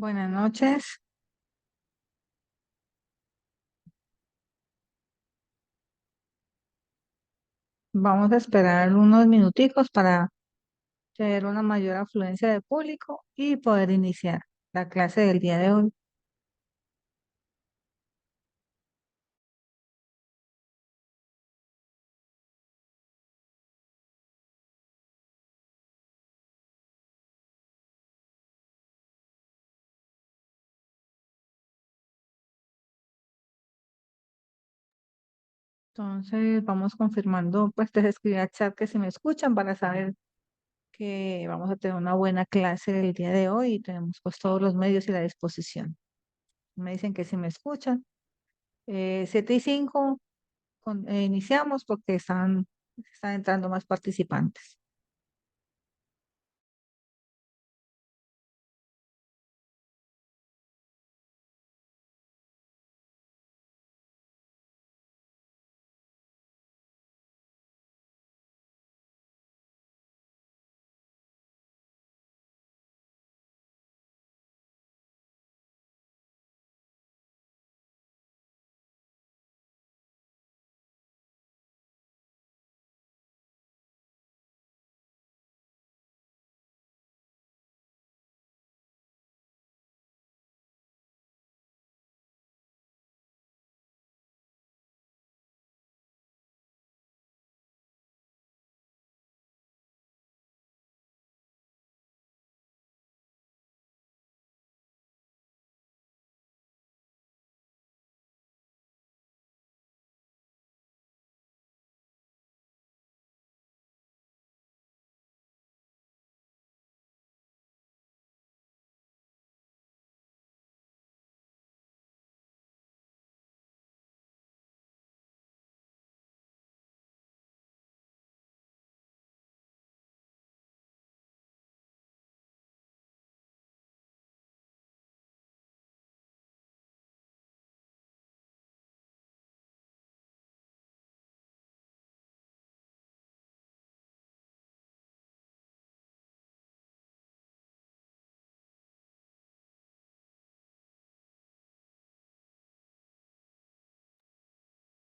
Buenas noches. Vamos a esperar unos minuticos para tener una mayor afluencia de público y poder iniciar la clase del día de hoy. Entonces, vamos confirmando, pues les escribí al chat que si me escuchan para saber que vamos a tener una buena clase del día de hoy y tenemos pues todos los medios y la disposición. Me dicen que si me escuchan. 7:05 iniciamos porque están entrando más participantes.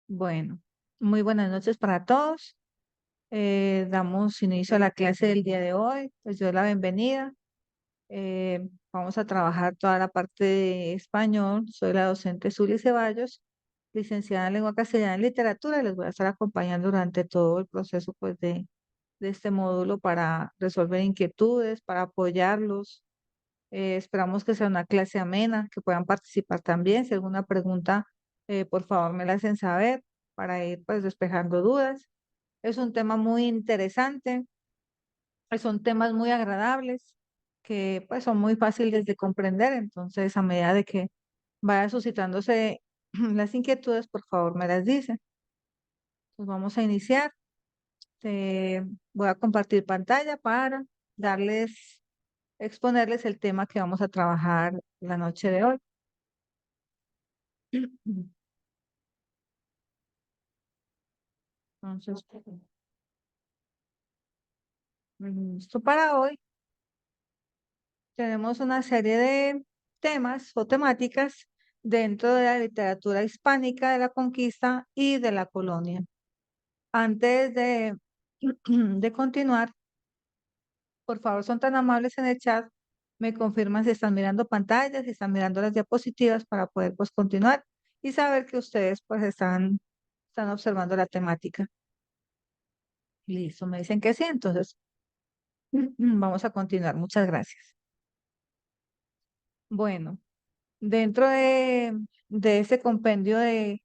Bueno, muy buenas noches para todos. Damos inicio a la clase del día de hoy. Les doy la bienvenida. Vamos a trabajar toda la parte de español. Soy la docente Zuli Ceballos, licenciada en lengua castellana y literatura. Y les voy a estar acompañando durante todo el proceso pues, de este módulo para resolver inquietudes, para apoyarlos. Esperamos que sea una clase amena, que puedan participar también. Si alguna pregunta, por favor me la hacen saber para ir pues despejando dudas. Es un tema muy interesante, son temas muy agradables que pues son muy fáciles de comprender, entonces a medida de que vaya suscitándose las inquietudes, por favor me las dicen. Pues vamos a iniciar. Voy a compartir pantalla para darles, exponerles el tema que vamos a trabajar la noche de hoy. Entonces, esto para hoy tenemos una serie de temas o temáticas dentro de la literatura hispánica de la conquista y de la colonia. Antes de continuar, por favor, son tan amables en el chat, me confirman si están mirando pantallas, si están mirando las diapositivas para poder pues continuar y saber que ustedes pues están observando la temática. Listo, me dicen que sí, entonces vamos a continuar. Muchas gracias. Bueno, dentro de ese compendio de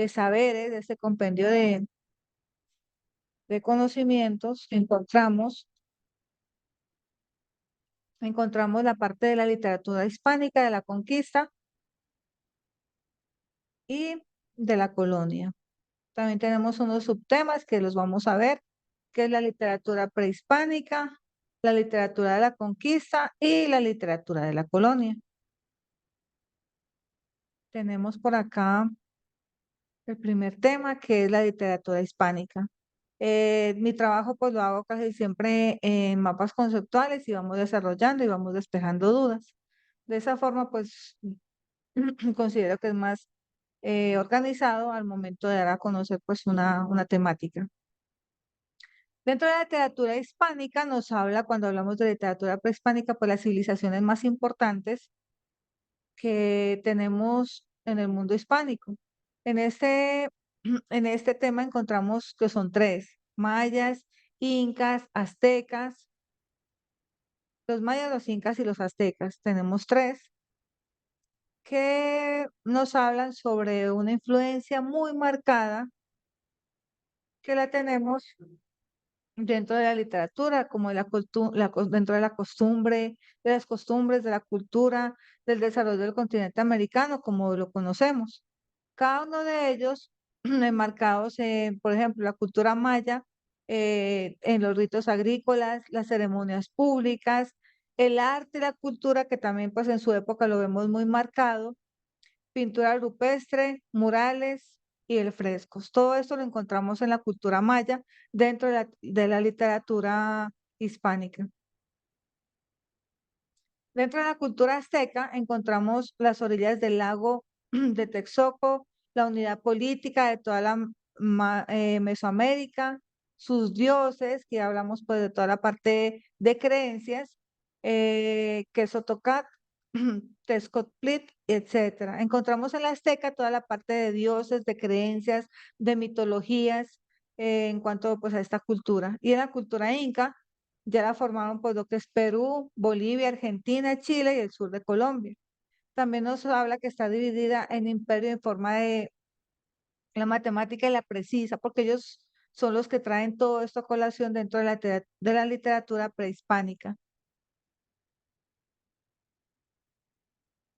saberes, de ese compendio de conocimientos, encontramos la parte de la literatura hispánica, de la conquista y de la colonia. También tenemos unos subtemas que los vamos a ver, que es la literatura prehispánica, la literatura de la conquista y la literatura de la colonia. Tenemos por acá el primer tema, que es la literatura hispánica. Mi trabajo pues lo hago casi siempre en mapas conceptuales y vamos desarrollando y vamos despejando dudas. De esa forma, pues considero que es más organizado al momento de dar a conocer pues una temática. Dentro de la literatura hispánica nos habla, cuando hablamos de literatura prehispánica, pues las civilizaciones más importantes que tenemos en el mundo hispánico. En este, en este tema encontramos que son tres: mayas, incas, aztecas. Los mayas, los incas y los aztecas. Tenemos tres que nos hablan sobre una influencia muy marcada que la tenemos dentro de la literatura, como de dentro de la costumbre, de las costumbres, de la cultura, del desarrollo del continente americano, como lo conocemos. Cada uno de ellos enmarcados en, por ejemplo, la cultura maya, en los ritos agrícolas, las ceremonias públicas, el arte y la cultura, que también pues en su época lo vemos muy marcado, pintura rupestre, murales y el frescos. Todo esto lo encontramos en la cultura maya dentro de la literatura hispánica. Dentro de la cultura azteca encontramos las orillas del lago de Texcoco, la unidad política de toda la Mesoamérica, sus dioses, que hablamos pues de toda la parte de creencias, Quesotocat, Tezcotlit, etcétera. Encontramos en la azteca toda la parte de dioses, de creencias, de mitologías, en cuanto pues a esta cultura. Y en la cultura inca ya la formaron pues lo que es Perú, Bolivia, Argentina, Chile y el sur de Colombia. También nos habla que está dividida en imperio en forma de la matemática y la precisa, porque ellos son los que traen todo esto a colación dentro de de la literatura prehispánica.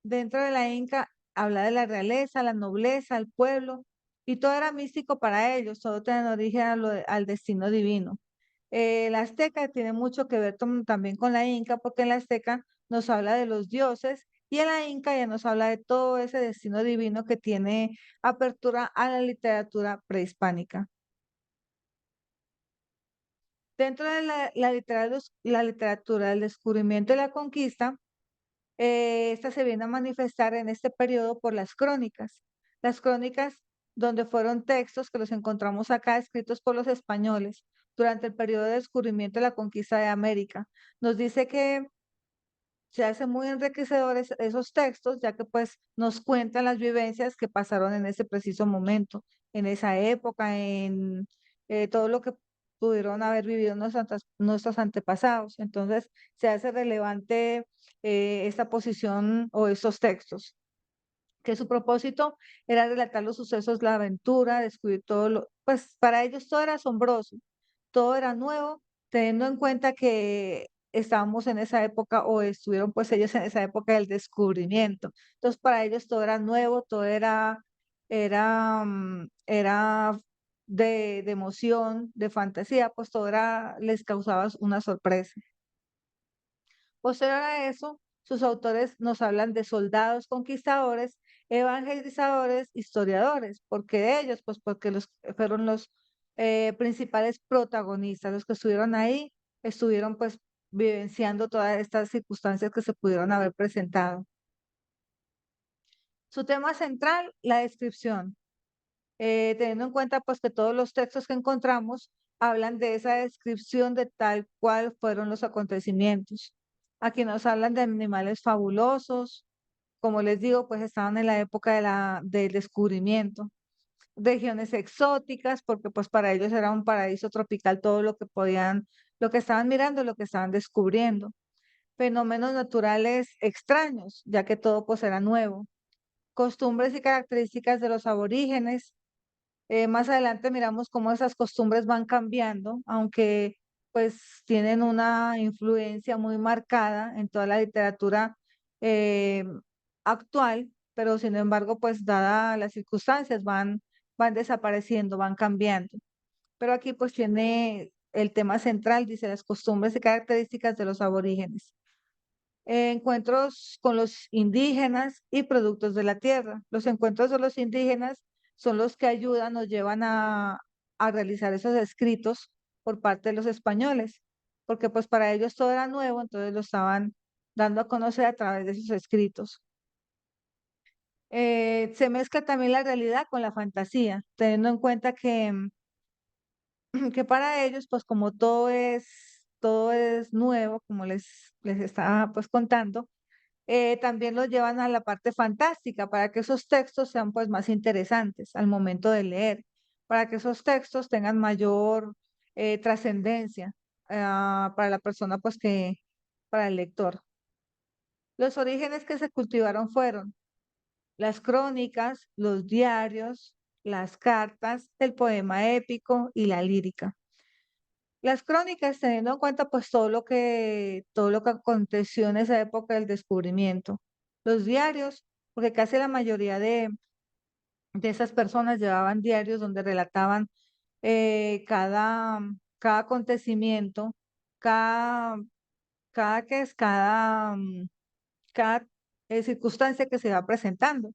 Dentro de la Inca habla de la realeza, la nobleza, el pueblo, y todo era místico para ellos, todo tenía origen al destino divino. La Azteca tiene mucho que ver también con la Inca, porque en la Azteca nos habla de los dioses y en la Inca ya nos habla de todo ese destino divino que tiene apertura a la literatura prehispánica. Dentro de la literatura del descubrimiento y la conquista, esta se viene a manifestar en este periodo por las crónicas. Las crónicas, donde fueron textos que los encontramos acá escritos por los españoles durante el periodo de descubrimiento y la conquista de América. Nos dice que se hacen muy enriquecedores esos textos, ya que pues nos cuentan las vivencias que pasaron en ese preciso momento, en esa época, en todo lo que pudieron haber vivido nuestros antepasados. Entonces, se hace relevante esta posición o estos textos, que su propósito era relatar los sucesos, la aventura, descubrir todo lo, pues para ellos todo era asombroso, todo era nuevo, teniendo en cuenta que estábamos en esa época o estuvieron pues ellos en esa época del descubrimiento. Entonces para ellos todo era nuevo, todo era de emoción, de fantasía, pues todo era, les causaba una sorpresa. Posterior a eso, sus autores nos hablan de soldados conquistadores, evangelizadores, historiadores. ¿Por qué de ellos? Pues porque fueron los principales protagonistas, los que estuvieron ahí, estuvieron pues vivenciando todas estas circunstancias que se pudieron haber presentado. Su tema central, la descripción, teniendo en cuenta pues que todos los textos que encontramos hablan de esa descripción de tal cual fueron los acontecimientos. Aquí nos hablan de animales fabulosos, como les digo, pues estaban en la época del descubrimiento. Regiones exóticas, porque pues para ellos era un paraíso tropical todo lo que podían, lo que estaban mirando, lo que estaban descubriendo. Fenómenos naturales extraños, ya que todo pues era nuevo. Costumbres y características de los aborígenes. Más adelante miramos cómo esas costumbres van cambiando, aunque pues tienen una influencia muy marcada en toda la literatura eh, actual, pero sin embargo, pues dadas las circunstancias, van desapareciendo, van cambiando. Pero aquí pues tiene el tema central, dice las costumbres y características de los aborígenes. Encuentros con los indígenas y productos de la tierra. Los encuentros de los indígenas son los que ayudan, nos llevan a realizar esos escritos por parte de los españoles, porque pues para ellos todo era nuevo, entonces lo estaban dando a conocer a través de sus escritos. Se mezcla también la realidad con la fantasía, teniendo en cuenta que, que para ellos, pues como todo es nuevo, como les estaba pues contando, también los llevan a la parte fantástica para que esos textos sean pues más interesantes al momento de leer, para que esos textos tengan mayor trascendencia para la persona pues para el lector. Los orígenes que se cultivaron fueron las crónicas, los diarios, las cartas, el poema épico y la lírica. Las crónicas, teniendo en cuenta pues todo lo que aconteció en esa época del descubrimiento. Los diarios, porque casi la mayoría de esas personas llevaban diarios donde relataban cada acontecimiento, cada, cada que es, cada circunstancia que se va presentando.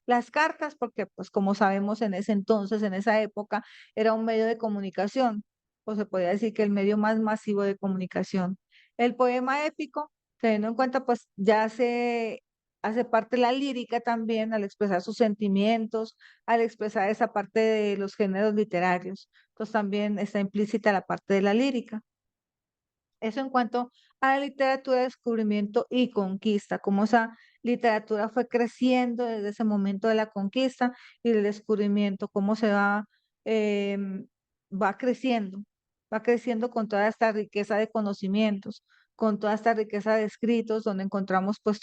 Las cartas, porque pues como sabemos en ese entonces, en esa época, era un medio de comunicación, o se podría decir que el medio más masivo de comunicación. El poema épico, teniendo en cuenta pues hace parte de la lírica también al expresar sus sentimientos, al expresar esa parte de los géneros literarios. Entonces también está implícita la parte de la lírica. Eso en cuanto a la literatura de descubrimiento y conquista, cómo esa literatura fue creciendo desde ese momento de la conquista y del descubrimiento, cómo em, va creciendo, va creciendo con toda esta riqueza de conocimientos, con toda esta riqueza de escritos, donde encontramos pues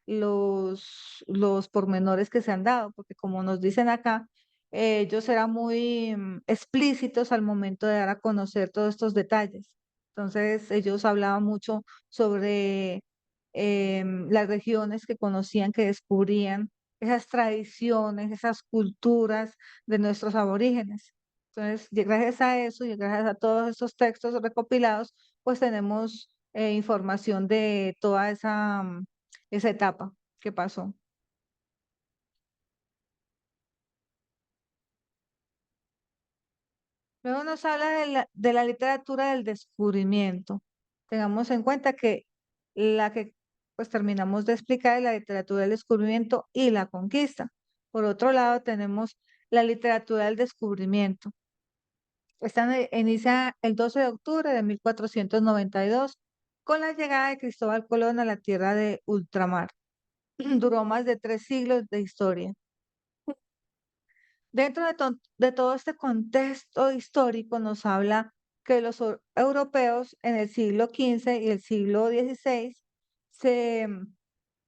los pormenores que se han dado, porque como nos dicen acá, ellos eran muy explícitos al momento de dar a conocer todos estos detalles. Entonces, ellos hablaban mucho sobre las regiones que conocían, que descubrían, esas tradiciones, esas culturas de nuestros aborígenes. Entonces, y gracias a eso y gracias a todos esos textos recopilados, pues tenemos información de toda esa etapa que pasó. Luego nos habla de la literatura del descubrimiento. Tengamos en cuenta que la que pues terminamos de explicar es la literatura del descubrimiento y la conquista. Por otro lado, tenemos la literatura del descubrimiento. Inicia el 12 de octubre de 1492 con la llegada de Cristóbal Colón a la tierra de ultramar. Duró más de 3 siglos de historia. Dentro de todo este contexto histórico nos habla que los europeos en el siglo XV y el siglo XVI se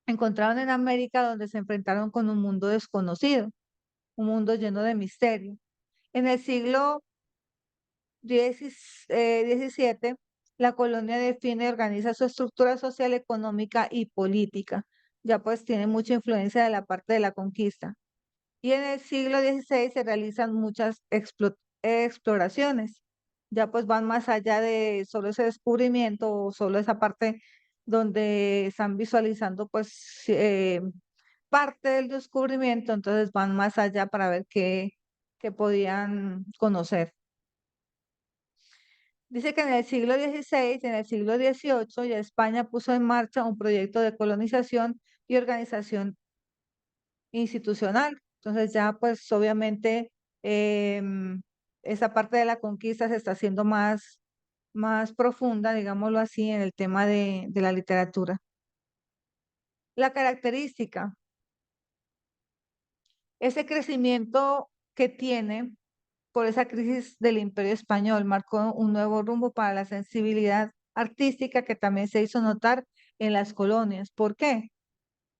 encontraron en América donde se enfrentaron con un mundo desconocido, un mundo lleno de misterio. En el siglo XVII, la colonia define y organiza su estructura social, económica y política. Ya pues tiene mucha influencia de la parte de la conquista. Y en el siglo XVI se realizan muchas exploraciones. Ya pues van más allá de solo ese descubrimiento o solo esa parte donde están visualizando pues parte del descubrimiento, entonces van más allá para ver qué podían conocer. Dice que en el siglo XVI y en el siglo XVIII ya España puso en marcha un proyecto de colonización y organización institucional. Entonces ya pues obviamente esa parte de la conquista se está haciendo más profunda, digámoslo así, en el tema de la literatura. La característica, ese crecimiento que tiene por esa crisis del Imperio Español marcó un nuevo rumbo para la sensibilidad artística que también se hizo notar en las colonias. ¿Por qué?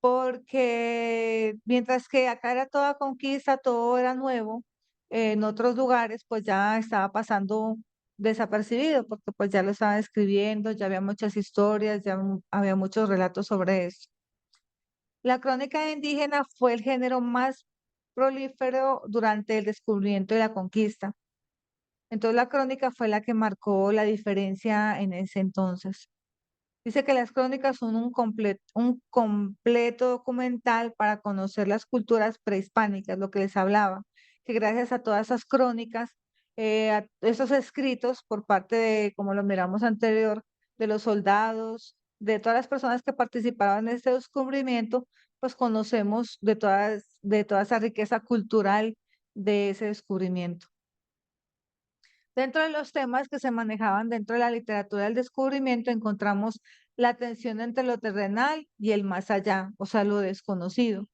Porque mientras que acá era toda conquista, todo era nuevo, en otros lugares pues ya estaba pasando desapercibido, porque pues ya lo estaban escribiendo, ya había muchas historias, ya había muchos relatos sobre eso. La crónica indígena fue el género más prolífero durante el descubrimiento y la conquista. Entonces la crónica fue la que marcó la diferencia en ese entonces. Dice que las crónicas son un completo documental para conocer las culturas prehispánicas, lo que les hablaba, que gracias a todas esas crónicas, a esos escritos por parte de, como lo miramos anterior, de los soldados, de todas las personas que participaron en este descubrimiento, pues conocemos de toda esa riqueza cultural de ese descubrimiento. Dentro de los temas que se manejaban dentro de la literatura del descubrimiento, encontramos la tensión entre lo terrenal y el más allá, o sea, lo desconocido.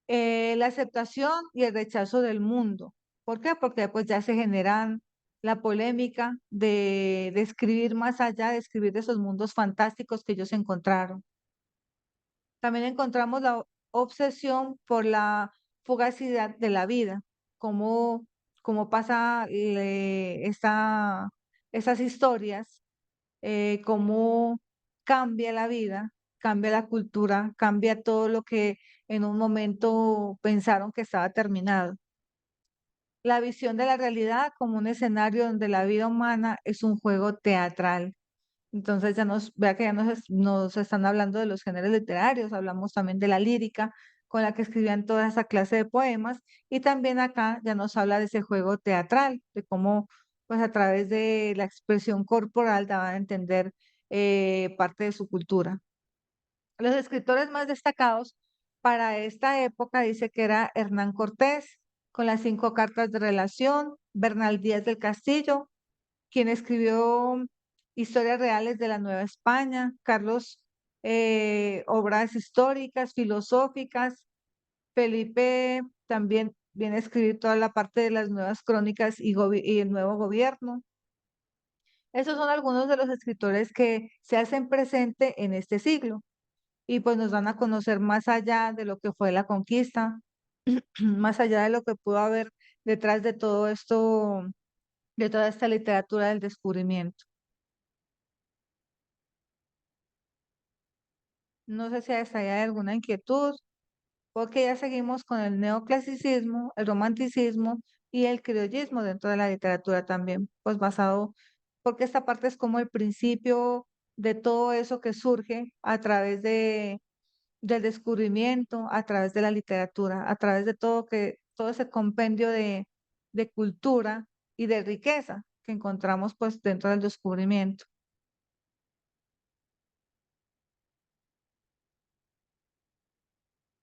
La aceptación y el rechazo del mundo. ¿Por qué? Porque pues ya se generan la polémica de escribir más allá, de escribir de esos mundos fantásticos que ellos encontraron. También encontramos la obsesión por la fugacidad de la vida, cómo, cómo pasa esas historias, cómo cambia la vida, cambia la cultura, cambia todo lo que en un momento pensaron que estaba terminado. La visión de la realidad como un escenario donde la vida humana es un juego teatral. Entonces vea que nos están hablando de los géneros literarios, hablamos también de la lírica con la que escribían toda esa clase de poemas y también acá ya nos habla de ese juego teatral, de cómo pues a través de la expresión corporal daban a entender parte de su cultura. Los escritores más destacados para esta época dice que era Hernán Cortés, con las 5 cartas de relación, Bernal Díaz del Castillo, quien escribió historias reales de la Nueva España, Carlos, obras históricas, filosóficas, Felipe también viene a escribir toda la parte de las nuevas crónicas y el nuevo gobierno. Esos son algunos de los escritores que se hacen presente en este siglo y pues nos dan a conocer más allá de lo que fue la conquista, más allá de lo que pudo haber detrás de todo esto, de toda esta literatura del descubrimiento. No sé si hasta ahí hay alguna inquietud, porque ya seguimos con el neoclasicismo, el romanticismo y el criollismo dentro de la literatura también, pues basado, porque esta parte es como el principio de todo eso que surge a través del descubrimiento, a través de la literatura, a través de todo ese compendio de cultura y de riqueza que encontramos pues dentro del descubrimiento.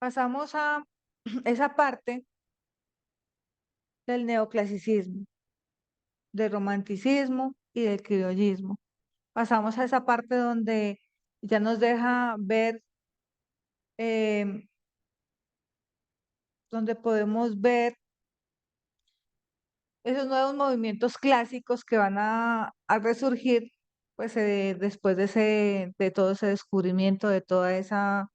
Pasamos a esa parte del neoclasicismo, del romanticismo y del criollismo. Pasamos a esa parte donde ya nos deja ver, eh, donde podemos ver esos nuevos movimientos clásicos que van a resurgir pues después de todo ese descubrimiento, de toda ese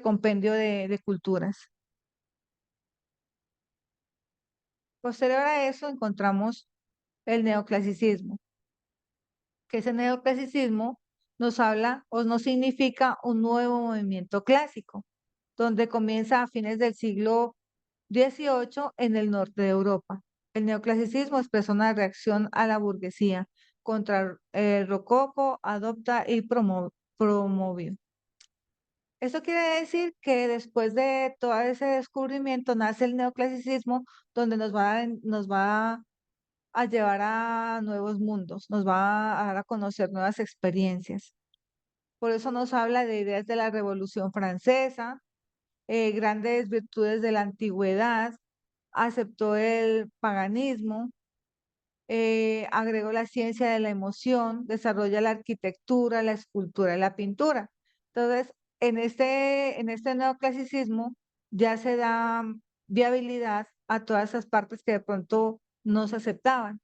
compendio de culturas. Posterior a eso encontramos el neoclasicismo, que ese neoclasicismo nos habla o nos significa un nuevo movimiento clásico, donde comienza a fines del siglo XVIII en el norte de Europa. El neoclasicismo expresa una reacción a la burguesía contra el rococó, adopta y promovió. Eso quiere decir que después de todo ese descubrimiento nace el neoclasicismo, donde nos va a llevar a nuevos mundos, nos va a dar a conocer nuevas experiencias. Por eso nos habla de ideas de la Revolución Francesa, grandes virtudes de la antigüedad, aceptó el paganismo, agregó la ciencia de la emoción, desarrolla la arquitectura, la escultura y la pintura. Entonces, en este neoclasicismo ya se da viabilidad a todas esas partes que de pronto no se aceptaban.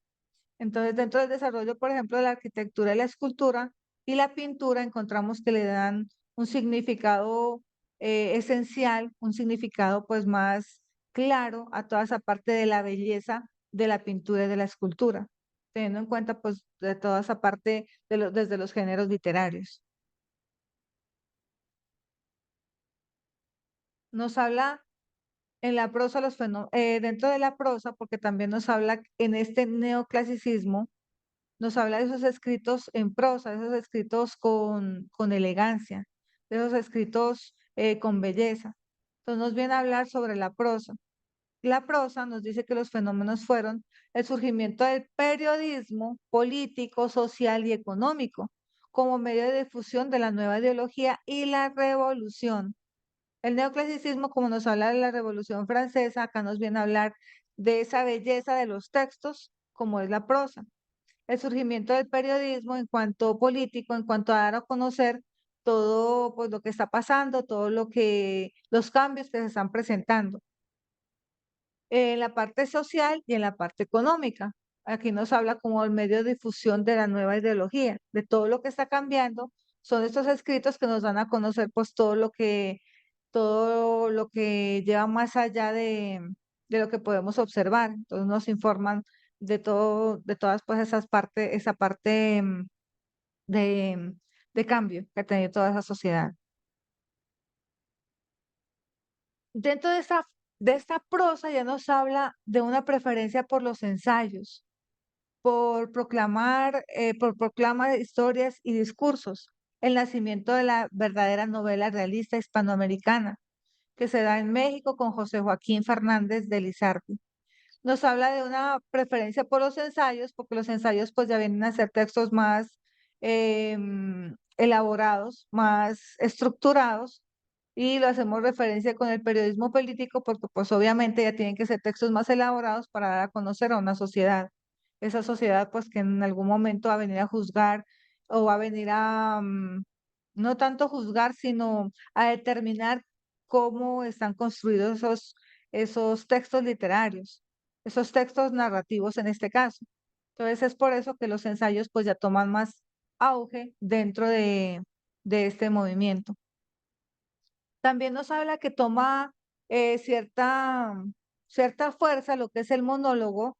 Entonces, dentro del desarrollo, por ejemplo, de la arquitectura y la escultura y la pintura, encontramos que le dan un significado esencial, un significado pues más claro a toda esa parte de la belleza de la pintura y de la escultura, teniendo en cuenta pues de toda esa parte desde los géneros literarios. Nos habla en la prosa, dentro de la prosa, porque también nos habla en este neoclasicismo, nos habla de esos escritos en prosa, de esos escritos con elegancia, de esos escritos con belleza. Entonces nos viene a hablar sobre la prosa. La prosa nos dice que los fenómenos fueron el surgimiento del periodismo político, social y económico. como medio de difusión de la nueva ideología y la revolución. El neoclasicismo, como nos habla de la Revolución Francesa, acá nos viene a hablar de esa belleza de los textos, como es la prosa. El surgimiento del periodismo en cuanto político, en cuanto a dar a conocer todo pues, lo que está pasando, los cambios que se están presentando en la parte social y en la parte económica. Aquí nos habla como el medio de difusión de la nueva ideología, de todo lo que está cambiando. Son estos escritos que nos dan a conocer pues todo lo que lleva más allá de lo que podemos observar. Entonces nos informan de todo, de todas pues esas partes, esa parte de, de cambio que ha tenido toda esa sociedad. Dentro de esta prosa ya nos habla de una preferencia por los ensayos, por proclama de historias y discursos, el nacimiento de la verdadera novela realista hispanoamericana, que se da en México con José Joaquín Fernández de Lizardi. Nos habla de una preferencia por los ensayos, porque los ensayos pues ya vienen a ser textos más elaborados, más estructurados, y lo hacemos referencia con el periodismo político porque pues obviamente ya tienen que ser textos más elaborados para dar a conocer a una sociedad. Esa sociedad pues que en algún momento va a venir a juzgar o va a venir a no tanto juzgar, sino a determinar cómo están construidos esos textos literarios, esos textos narrativos en este caso. Entonces es por eso que los ensayos pues ya toman más auge dentro de este movimiento. También nos habla que toma cierta fuerza lo que es el monólogo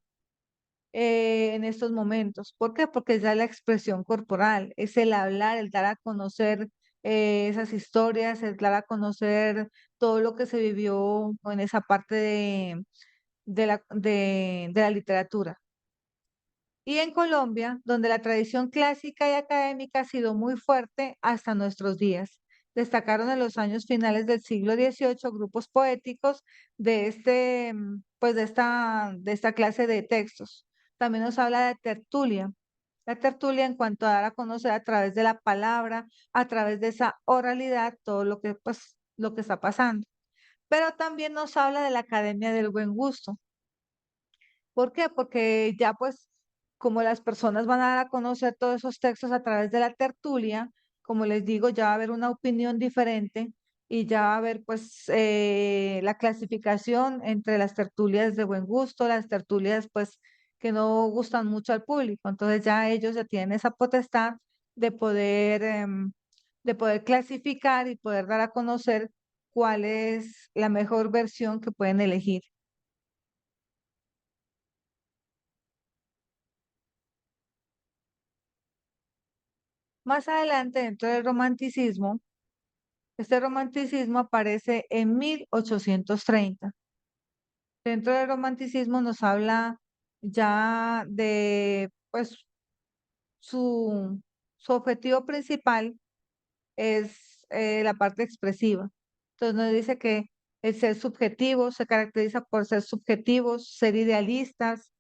en estos momentos. ¿Por qué? Porque es ya la expresión corporal, es el hablar, el dar a conocer esas historias, el dar a conocer todo lo que se vivió en esa parte de la literatura. Y en Colombia, donde la tradición clásica y académica ha sido muy fuerte hasta nuestros días. Destacaron en los años finales del siglo XVIII grupos poéticos de esta clase de textos. También nos habla de tertulia. La tertulia en cuanto a dar a conocer a través de la palabra, a través de esa oralidad, todo lo que está pasando. Pero también nos habla de la Academia del Buen Gusto. ¿Por qué? Porque ya pues como las personas van a dar a conocer todos esos textos a través de la tertulia, como les digo, ya va a haber una opinión diferente y ya va a haber pues la clasificación entre las tertulias de buen gusto, las tertulias pues que no gustan mucho al público. Entonces ya ellos ya tienen esa potestad de de poder clasificar y poder dar a conocer cuál es la mejor versión que pueden elegir. Más adelante, dentro del romanticismo, este romanticismo aparece en 1830. Dentro del romanticismo nos habla ya de, pues, su, su objetivo principal es la parte expresiva. Entonces nos dice que el ser subjetivo se caracteriza por ser subjetivos, ser idealistas,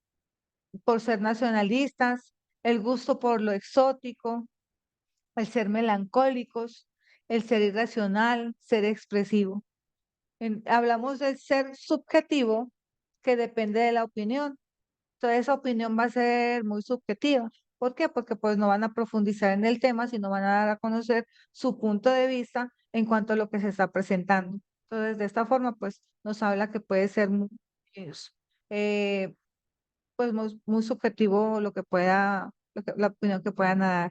por ser nacionalistas, el gusto por lo exótico, el ser melancólicos, el ser irracional, ser expresivo. Hablamos del ser subjetivo que depende de la opinión. Entonces esa opinión va a ser muy subjetiva. ¿Por qué? Porque pues no van a profundizar en el tema, sino van a dar a conocer su punto de vista en cuanto a lo que se está presentando. Entonces de esta forma pues nos habla que puede ser es, eh, muy subjetivo la opinión que puedan dar.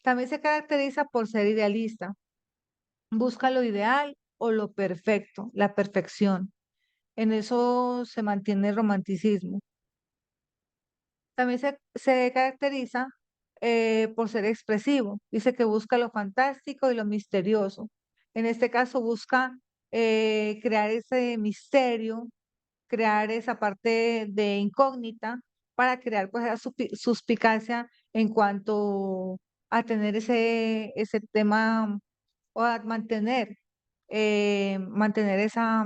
También se caracteriza por ser idealista. Busca lo ideal o lo perfecto, la perfección. En eso se mantiene el romanticismo. También se caracteriza por ser expresivo. Dice que busca lo fantástico y lo misterioso. En este caso busca crear ese misterio, crear esa parte de incógnita para crear pues esa suspicacia en cuanto a tener ese tema o a mantener esa,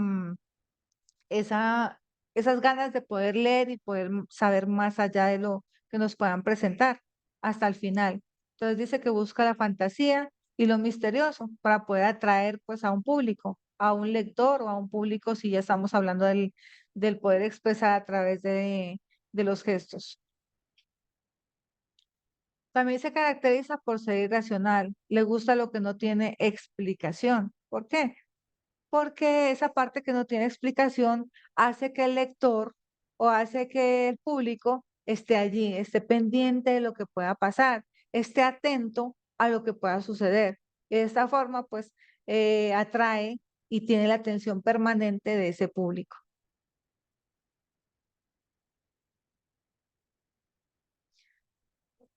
esas ganas de poder leer y poder saber más allá de lo que nos puedan presentar hasta el final. Entonces dice que busca la fantasía y lo misterioso para poder atraer pues a un público, a un lector o a un público si ya estamos hablando del poder expresar a través de los gestos. También se caracteriza por ser irracional, le gusta lo que no tiene explicación. ¿Por qué? Porque esa parte que no tiene explicación hace que el lector o hace que el público esté allí, esté pendiente de lo que pueda pasar, esté atento a lo que pueda suceder. Y de esta forma, pues, atrae y tiene la atención permanente de ese público.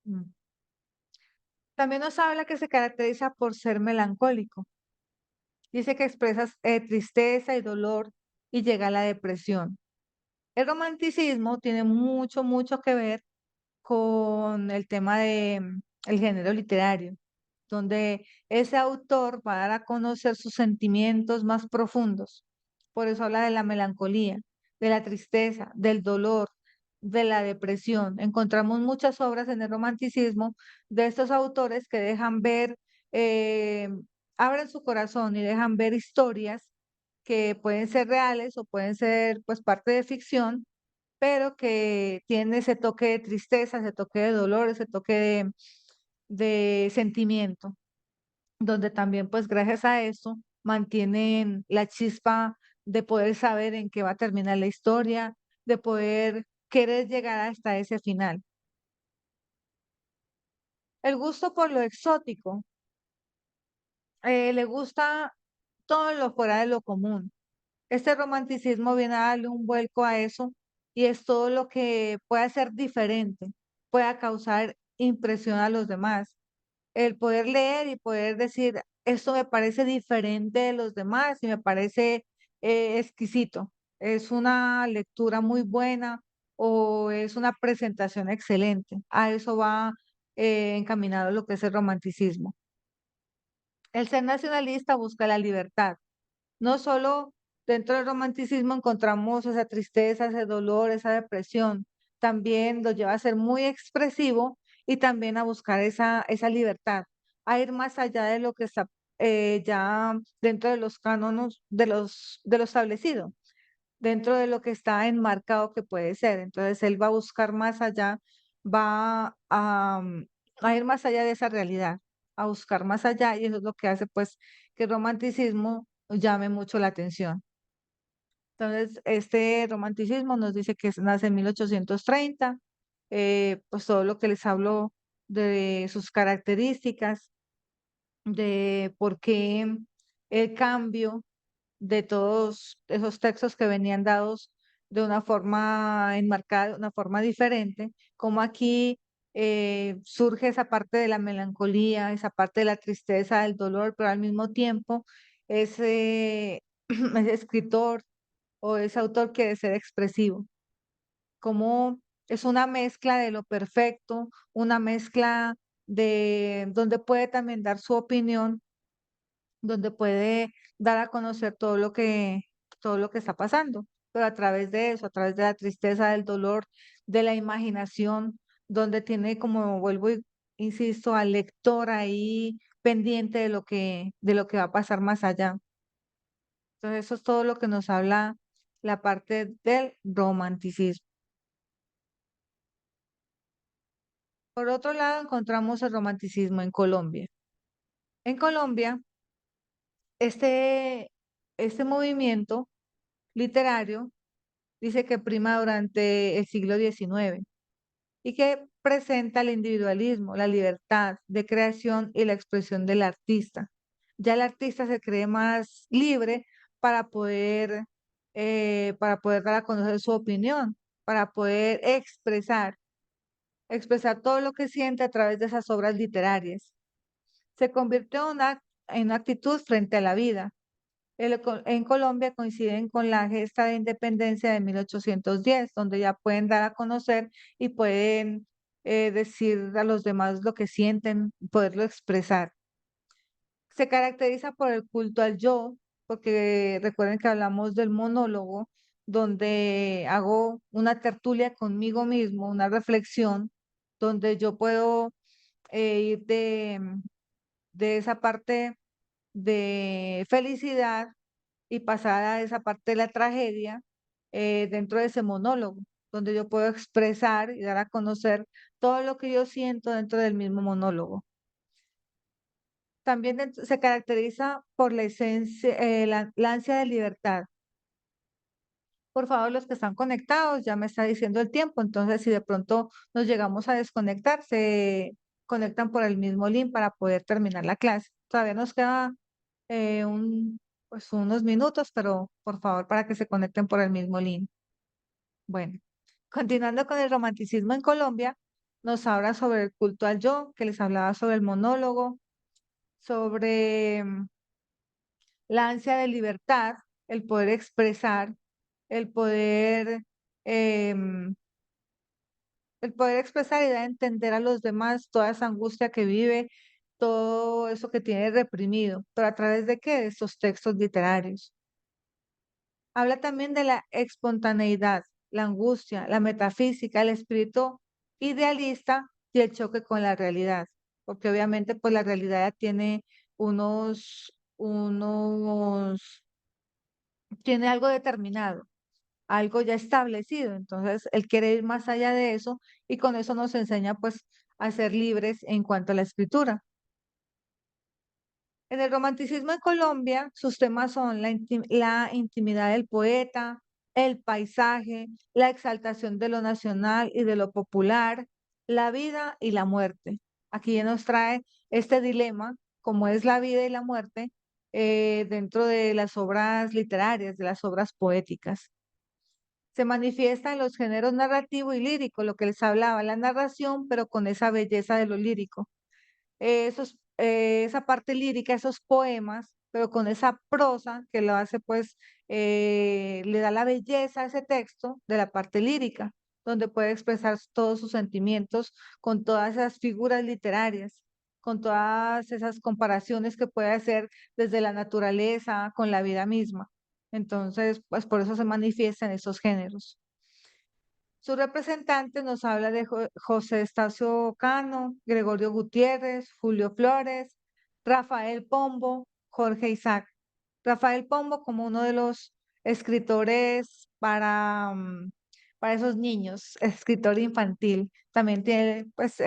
Mm. También nos habla que se caracteriza por ser melancólico. Dice que expresas tristeza y dolor y llega a la depresión. El romanticismo tiene mucho, mucho que ver con el tema de el género literario, donde ese autor va a dar a conocer sus sentimientos más profundos. Por eso habla de la melancolía, de la tristeza, del dolor, de la depresión. Encontramos muchas obras en el romanticismo de estos autores que dejan ver, eh, abren su corazón y dejan ver historias que pueden ser reales o pueden ser pues parte de ficción, pero que tiene ese toque de tristeza, ese toque de dolor, ese toque de sentimiento, donde también pues gracias a eso mantienen la chispa de poder saber en qué va a terminar la historia, de poder querer llegar hasta ese final. El gusto por lo exótico, le gusta todo lo fuera de lo común. Este romanticismo viene a darle un vuelco a eso y es todo lo que pueda ser diferente, pueda causar impresión a los demás. El poder leer y poder decir, esto me parece diferente de los demás y me parece exquisito. Es una lectura muy buena o es una presentación excelente. A eso va encaminado lo que es el romanticismo. El ser nacionalista busca la libertad. No solo dentro del romanticismo encontramos esa tristeza, ese dolor, esa depresión, también lo lleva a ser muy expresivo y también a buscar esa libertad, a ir más allá de lo que está ya dentro de los cánones de lo establecido, dentro de lo que está enmarcado que puede ser. Entonces él va a buscar más allá, va a ir más allá de esa realidad, a buscar más allá y eso es lo que hace pues que el romanticismo llame mucho la atención. Entonces, este romanticismo nos dice que nace en 1830, pues todo lo que les hablo de sus características, de por qué el cambio de todos esos textos que venían dados de una forma enmarcada, de una forma diferente, como aquí surge esa parte de la melancolía, esa parte de la tristeza, del dolor, pero al mismo tiempo ese, ese escritor o ese autor quiere ser expresivo, como es una mezcla de lo perfecto, una mezcla de donde puede también dar su opinión, donde puede dar a conocer todo lo que está pasando, pero a través de eso, a través de la tristeza, del dolor, de la imaginación, donde tiene, como vuelvo y insisto, al lector ahí pendiente de lo que va a pasar más allá. Entonces, eso es todo lo que nos habla la parte del romanticismo. Por otro lado, encontramos el romanticismo en Colombia. En Colombia, este, este movimiento literario dice que prima durante el siglo XIX y que presenta el individualismo, la libertad de creación y la expresión del artista. Ya el artista se cree más libre para para poder dar a conocer su opinión, para poder expresar todo lo que siente a través de esas obras literarias. Se convirtió en una actitud frente a la vida. En Colombia coinciden con la gesta de independencia de 1810, donde ya pueden dar a conocer y pueden decir a los demás lo que sienten, poderlo expresar. Se caracteriza por el culto al yo, porque recuerden que hablamos del monólogo, donde hago una tertulia conmigo mismo, una reflexión, donde yo puedo ir de esa parte de felicidad y pasar a esa parte de la tragedia dentro de ese monólogo, donde yo puedo expresar y dar a conocer todo lo que yo siento dentro del mismo monólogo. También se caracteriza por la esencia, la ansia de libertad. Por favor, los que están conectados, ya me está diciendo el tiempo, entonces si de pronto nos llegamos a desconectar, se conectan por el mismo link para poder terminar la clase. Todavía nos queda pues unos minutos, pero por favor, para que se conecten por el mismo link. Bueno, continuando con el romanticismo en Colombia, nos habla sobre el culto al yo, que les hablaba sobre el monólogo, sobre la ansia de libertad, el poder expresar, el poder, em, el poder expresar y dar a entender a los demás toda esa angustia que vive, todo eso que tiene reprimido, pero a través de qué? De estos textos literarios. Habla también de la espontaneidad, la angustia, la metafísica, el espíritu idealista y el choque con la realidad, porque obviamente pues la realidad ya tiene tiene algo determinado, algo ya establecido, entonces él quiere ir más allá de eso y con eso nos enseña pues a ser libres en cuanto a la escritura. En el romanticismo en Colombia, sus temas son la intimidad del poeta, el paisaje, la exaltación de lo nacional y de lo popular, la vida y la muerte. Aquí ya nos trae este dilema, como es la vida y la muerte, dentro de las obras literarias, de las obras poéticas. Se manifiesta en los géneros narrativo y lírico, lo que les hablaba, la narración, pero con esa belleza de lo lírico esa parte lírica, esos poemas, pero con esa prosa que lo hace, pues, le da la belleza a ese texto de la parte lírica, donde puede expresar todos sus sentimientos con todas esas figuras literarias, con todas esas comparaciones que puede hacer desde la naturaleza con la vida misma. Entonces, pues por eso se manifiestan esos géneros. Su representante nos habla de José Estacio Cano, Gregorio Gutiérrez, Julio Flores, Rafael Pombo, Jorge Isaac. Rafael Pombo como uno de los escritores para esos niños, escritor infantil. También tiene pues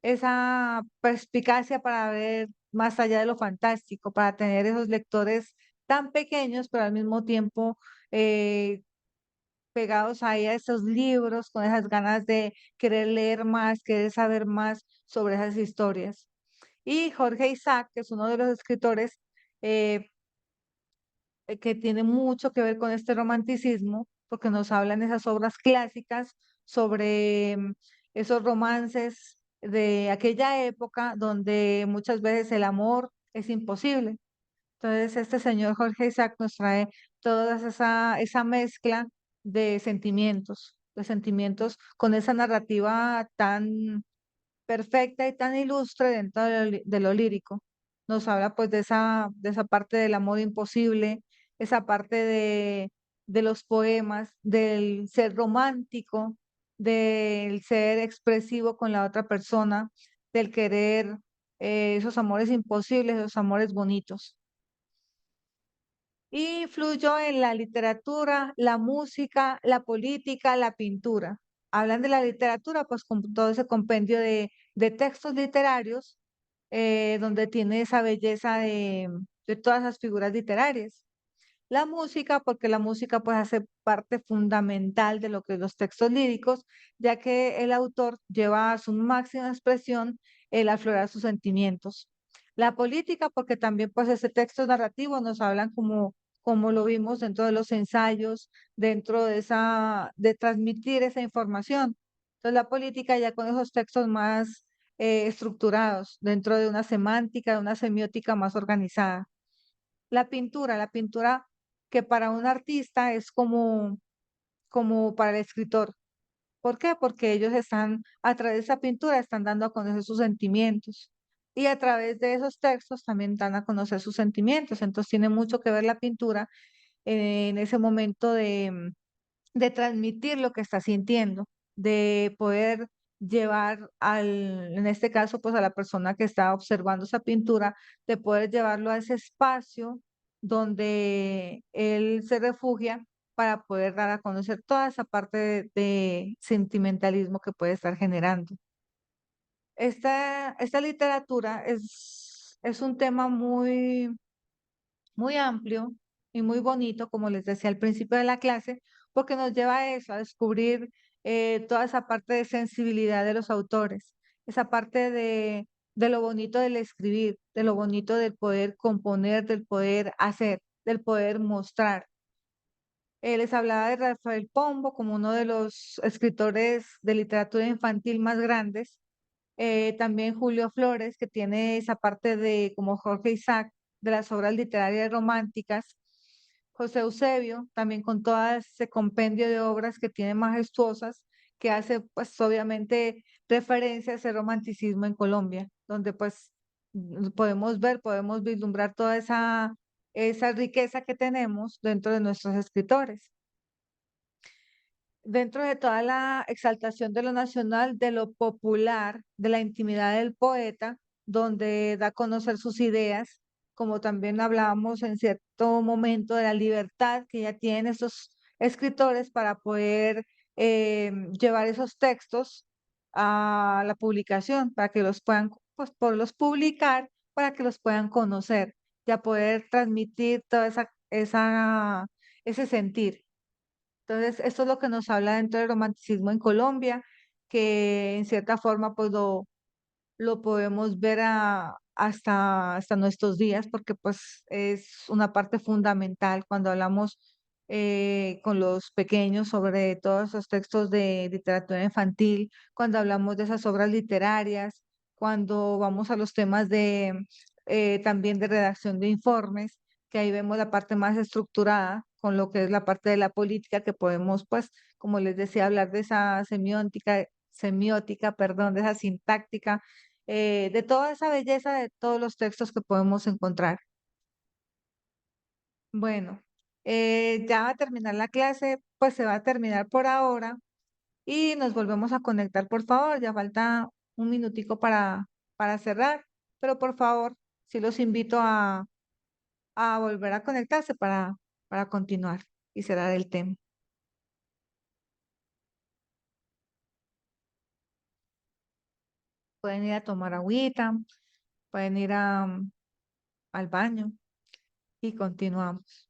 esa perspicacia para ver más allá de lo fantástico, para tener esos lectores tan pequeños, pero al mismo tiempo eh, pegados ahí a esos libros, con esas ganas de querer leer más, querer saber más sobre esas historias. Y Jorge Isaac, que es uno de los escritores eh, que tiene mucho que ver con este romanticismo, porque nos hablan esas obras clásicas sobre esos romances de aquella época donde muchas veces el amor es imposible. Entonces, este señor Jorge Isaac nos trae toda esa mezcla de sentimientos con esa narrativa tan perfecta y tan ilustre dentro de lo lírico. Nos habla pues de esa parte del amor imposible, esa parte de los poemas, del ser romántico, del ser expresivo con la otra persona, del querer esos amores imposibles, esos amores bonitos. Y influyó en la literatura, la música, la política, la pintura. Hablan de la literatura, pues con todo ese compendio de textos literarios, donde tiene esa belleza de todas las figuras literarias. La música, porque la música pues hace parte fundamental de lo que los textos líricos, ya que el autor lleva a su máxima expresión el aflorar sus sentimientos. La política, porque también pues ese texto narrativo nos hablan como lo vimos dentro de los ensayos, dentro de transmitir esa información. Entonces la política ya con esos textos más estructurados, dentro de una semántica, de una semiótica más organizada. La pintura que para un artista es como para el escritor. ¿Por qué? Porque ellos están, a través de esa pintura, están dando a conocer sus sentimientos. Y a través de esos textos también dan a conocer sus sentimientos. Entonces tiene mucho que ver la pintura en ese momento de transmitir lo que está sintiendo, de poder llevar en este caso, pues a la persona que está observando esa pintura, de poder llevarlo a ese espacio donde él se refugia para poder dar a conocer toda esa parte de sentimentalismo que puede estar generando. Esta literatura es un tema muy amplio y muy bonito, como les decía al principio de la clase, porque nos lleva a eso, a descubrir toda esa parte de sensibilidad de los autores, esa parte de lo bonito del escribir, de lo bonito del poder componer, del poder hacer, del poder mostrar. Les hablaba de Rafael Pombo como uno de los escritores de literatura infantil más grandes. También Julio Flores, que tiene esa parte de, como Jorge Isaac, de las obras literarias románticas. José Eusebio, también con todo ese compendio de obras que tiene majestuosas, que hace pues obviamente referencia a ese romanticismo en Colombia, donde pues podemos ver, podemos vislumbrar toda esa riqueza que tenemos dentro de nuestros escritores. Dentro de toda la exaltación de lo nacional, de lo popular, de la intimidad del poeta, donde da a conocer sus ideas, como también hablábamos en cierto momento de la libertad que ya tienen estos escritores para poder llevar esos textos a la publicación, para que los puedan, pues, poderlos publicar, para que los puedan conocer, ya poder transmitir toda ese sentir. Entonces, esto es lo que nos habla dentro del romanticismo en Colombia, que en cierta forma pues lo podemos ver hasta nuestros días, porque pues es una parte fundamental cuando hablamos con los pequeños sobre todos esos textos de literatura infantil, cuando hablamos de esas obras literarias, cuando vamos a los temas de también de redacción de informes, que ahí vemos la parte más estructurada con lo que es la parte de la política, que podemos pues, como les decía, hablar de esa semiótica, perdón, de esa sintáctica, de toda esa belleza de todos los textos que podemos encontrar. Bueno, ya va a terminar la clase, pues se va a terminar por ahora y nos volvemos a conectar, por favor. Ya falta un minutico para cerrar, pero por favor, sí los invito a volver a conectarse para continuar y cerrar el tema. Pueden ir a tomar agüita, pueden ir al baño y continuamos.